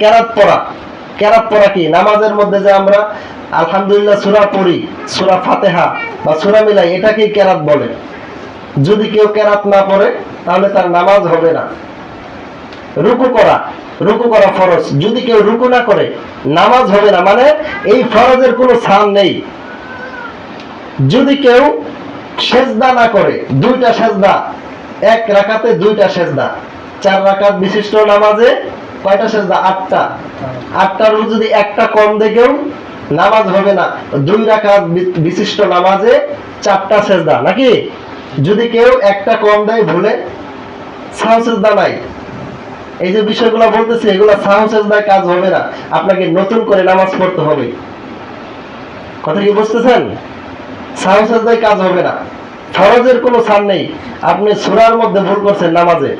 কেরাত পড়া কি? নামাজের মধ্যে যে আমরা আলহামদুলিল্লাহ সূরা পড়ি, সূরা ফাতিহা বা সূরা মিলাই, এটাকেই কেরাত বলে। যদি কেউ কেরাত না পড়ে তাহলে তার নামাজ হবে না। রুকু করা ফরজ, যদি কেউ রুকু না করে নামাজ হবে না, মানে এই ফরজের কোনো ছাড় নেই। যদি কেউ সেজদা না করে, দুইটা সেজদা, এক রাকাতে দুইটা সেজদা, 4 রাকাত বিশিষ্ট নামাজে কয়টা সেজদা? 8টা। 8টার যদি একটা কম দেখেও নামাজ হবে না। 2 রাকাত বিশিষ্ট নামাজে 4টা সেজদা, নাকি? যদি কেউ একটা কম দেয় ভুলে, সাহু সেজদা নাই। এই যে বিষয়গুলো বলতেছি, এগুলো সাহু সেজদায় কাজ হবে না, আপনাকে নতুন করে নামাজ পড়তে হবে। কথা কি বুঝতেছেন? সাহু সেজদায় কাজ হবে না। ফরজের কোনো ছাড় নেই। আপনি সূরার মধ্যে ভুল করছেন, নামাজে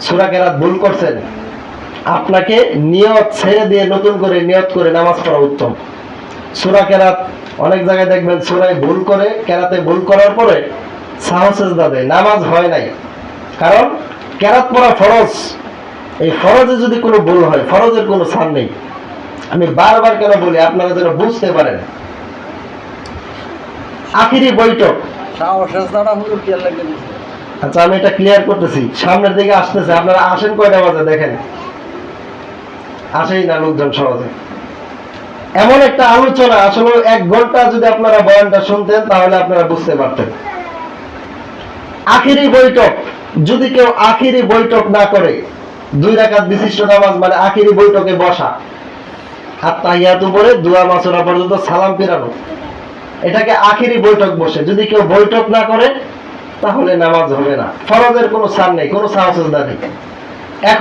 সূরা কেরাত ভুল করছেন, আপনাকে নিয়ত ছেড়ে দিয়ে নতুন করে নিয়ত করে নামাজ পড়া উত্তম। সূরা কেরাত অনেক জায়গায় দেখবেন সূরায় ভুল করে, কেরাতে ভুল করার পরে সাহু সেজদা দেয়, নামাজ হয় নাই। কারণ কেরাত পড়া ফরজ। এই ফরজে যদি কোনো ভুল হয়, ফরজের কোনো ছাড় নেই। আমি বারবার কেন বলি, আপনারা যেন বুঝতে পারেন। আখিরি বৈঠক, আচ্ছা আমি এটা ক্লিয়ার করতেছি, সামনের দিকে আসতেছে। আপনারা আসেন কয়টা বাজে দেখেন, আসেই না লোকজন সহজে। এমন একটা আলোচনা, আসলে 1 ঘন্টা যদি আপনারা বয়ানটা শুনতেন তাহলে আপনারা বুঝতে পারতেন। আখিরি বৈঠক, যদি কেউ আখিরি বৈঠক না করে, 2 রাকাত বিশিষ্ট নামাজ মানে আখিরি বৈঠকে বসা, হাত তাহিয়াত উপরে দোয়া মাসুরা পর্যন্ত সালাম ফিরানো, এটাকে আখিরি বৈঠক বসে। যদি কেউ বৈঠক না করে তাহলে নামাজ হবে না। ফরজের কোনো ছাড় নেই, কোনো সাহস নেই। এখন